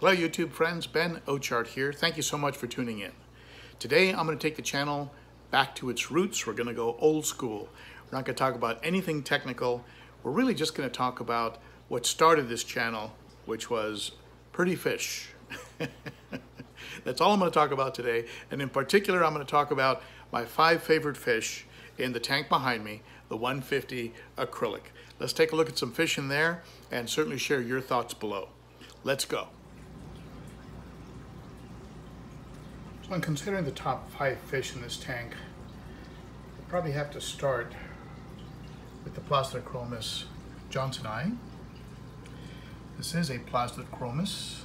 Hello YouTube friends, Ben Ochart here. Thank you so much for tuning in. Today I'm going to take the channel back to its roots. We're going to go old school. We're not going to talk about anything technical. We're really just going to talk about what started this channel, which was pretty fish. That's all I'm going to talk about today. And in particular, I'm going to talk about my 5 favorite fish in the tank behind me, the 150 acrylic. Let's take a look at some fish in there and certainly share your thoughts below. Let's go. So when considering the top 5 fish in this tank, we'll probably have to start with the plastid Chromis johnsoni. This is a plastid Chromis.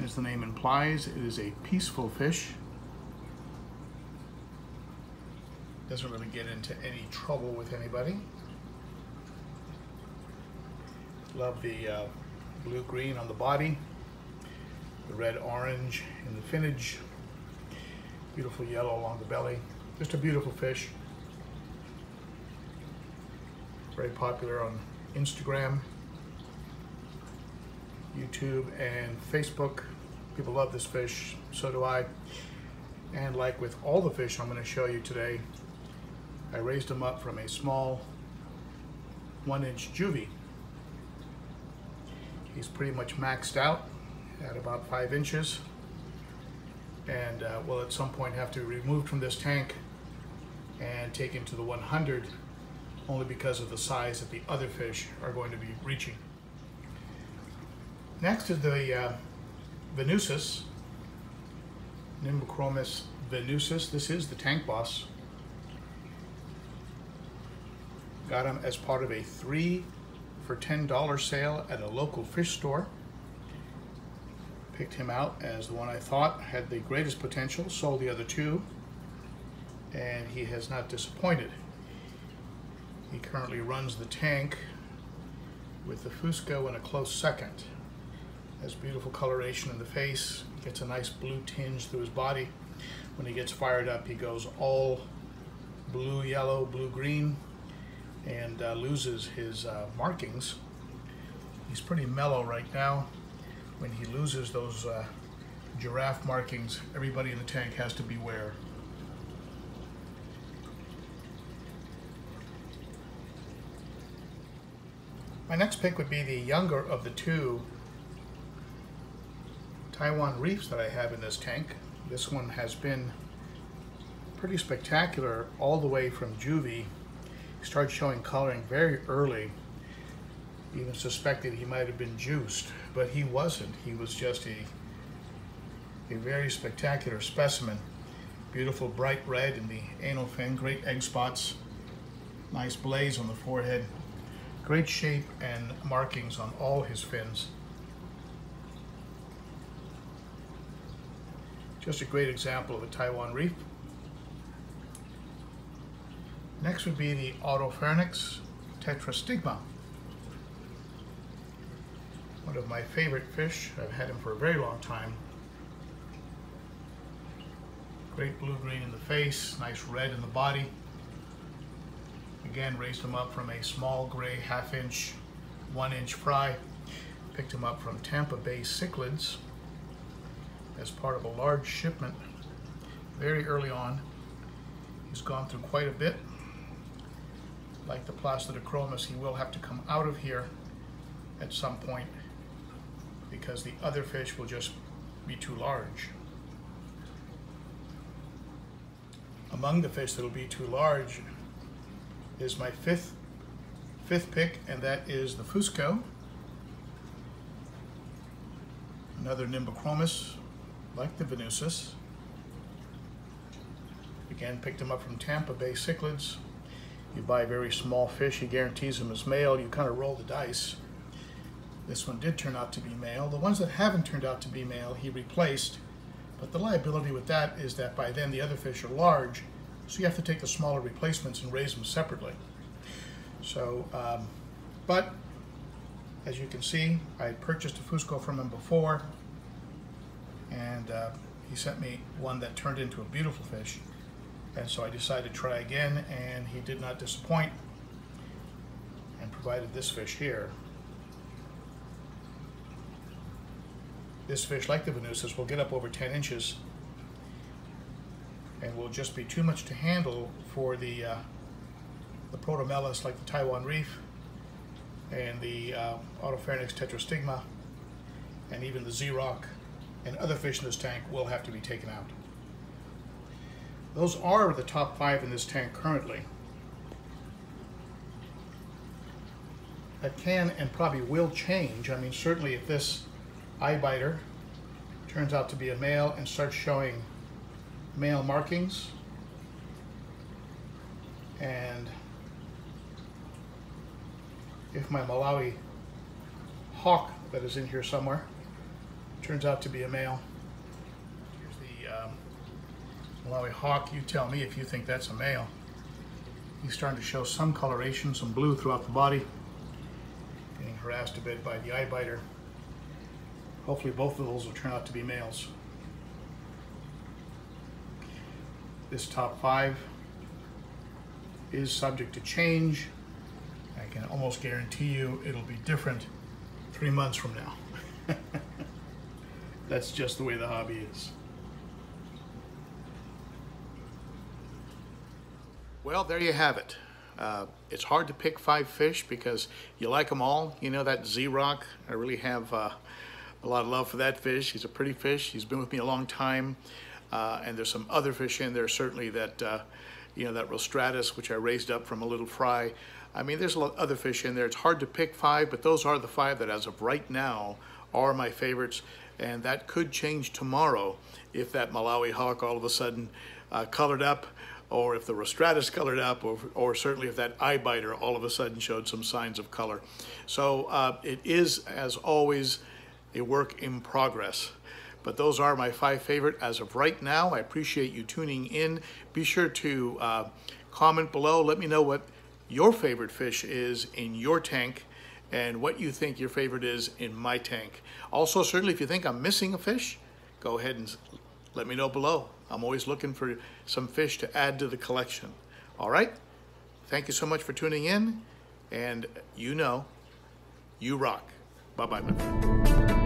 As the name implies, it is a peaceful fish. Doesn't really get into any trouble with anybody. Love the blue-green on the body, the red-orange in the finnage, beautiful yellow along the belly. Just a beautiful fish. Very popular on Instagram, YouTube, and Facebook. People love this fish, so do I. And like with all the fish I'm going to show you today, I raised him up from a small 1-inch juvie. He's pretty much maxed out at about 5 inches, and will at some point have to be removed from this tank and taken to the 100, only because of the size that the other fish are going to be reaching. Next is the Venusus, Chromis Venusus. This is the tank boss. Got him as part of a 3 for $10 sale at a local fish store. Picked him out as the one I thought had the greatest potential, sold the other 2, and he has not disappointed. He currently runs the tank with the Fusco in a close second. Has beautiful coloration in the face, gets a nice blue tinge through his body. When he gets fired up, he goes all blue-yellow, blue-green, and loses his markings. He's pretty mellow right now. When he loses those giraffe markings, everybody in the tank has to beware. My next pick would be the younger of the 2 Taiwan Reefs that I have in this tank. This one has been pretty spectacular all the way from juvie. He started showing coloring very early. Even suspected he might have been juiced, but he wasn't. He was just a very spectacular specimen. Beautiful bright red in the anal fin, great egg spots, nice blaze on the forehead, great shape and markings on all his fins. Just a great example of a Taiwan Reef. Next would be the Autopharynx Tetra Stigma. One of my favorite fish. I've had him for a very long time. Great blue-green in the face, nice red in the body. Again, raised him up from a small gray 1/2 inch, 1-inch fry. Picked him up from Tampa Bay Cichlids as part of a large shipment very early on. He's gone through quite a bit. Like the plastid Chromis, he will have to come out of here at some point because the other fish will just be too large. Among the fish that will be too large is my fifth pick, and that is the Fusco. Another Chromis, like the Venusus. Again, picked him up from Tampa Bay Cichlids. You buy very small fish, he guarantees them as male. You kind of roll the dice. This one did turn out to be male. The ones that haven't turned out to be male, he replaced. But the liability with that is that by then the other fish are large, so you have to take the smaller replacements and raise them separately. So, but as you can see, I had purchased a Fusco from him before, and he sent me one that turned into a beautiful fish. And so I decided to try again, and he did not disappoint and provided this fish here. This fish, like the Venusas, will get up over 10 inches and will just be too much to handle for the protomelas like the Taiwan Reef and the Autopharynx Tetra Stigma, and even the Z-Rock and other fish in this tank will have to be taken out. Those are the top 5 in this tank currently. That can and probably will change. I mean, certainly if this eye biter turns out to be a male and starts showing male markings, and if my Malawi hawk that is in here somewhere turns out to be a male. Here's the Malawi hawk. You tell me if you think that's a male. He's starting to show some coloration, some blue throughout the body. Getting harassed a bit by the eye biter. Hopefully both of those will turn out to be males. This top 5 is subject to change. I can almost guarantee you it'll be different 3 months from now. That's just the way the hobby is. Well, there you have it. It's hard to pick 5 fish because you like them all. You know, that Z-Rock, I really have a lot of love for that fish. He's a pretty fish. He's been with me a long time. And there's some other fish in there, certainly that, you know, that Rostratus, which I raised up from a little fry. I mean, there's a lot of other fish in there. It's hard to pick 5, but those are the 5 that as of right now are my favorites. And that could change tomorrow if that Malawi hawk all of a sudden colored up, or if the Rostratus colored up, or certainly if that eye biter all of a sudden showed some signs of color. So it is, as always, a work in progress. But those are my 5 favorite as of right now. I appreciate you tuning in. Be sure to comment below. Let me know what your favorite fish is in your tank and what you think your favorite is in my tank. Also, certainly if you think I'm missing a fish, go ahead and let me know below. I'm always looking for some fish to add to the collection. All right? Thank you so much for tuning in, and you know, you rock. Bye-bye, my friend.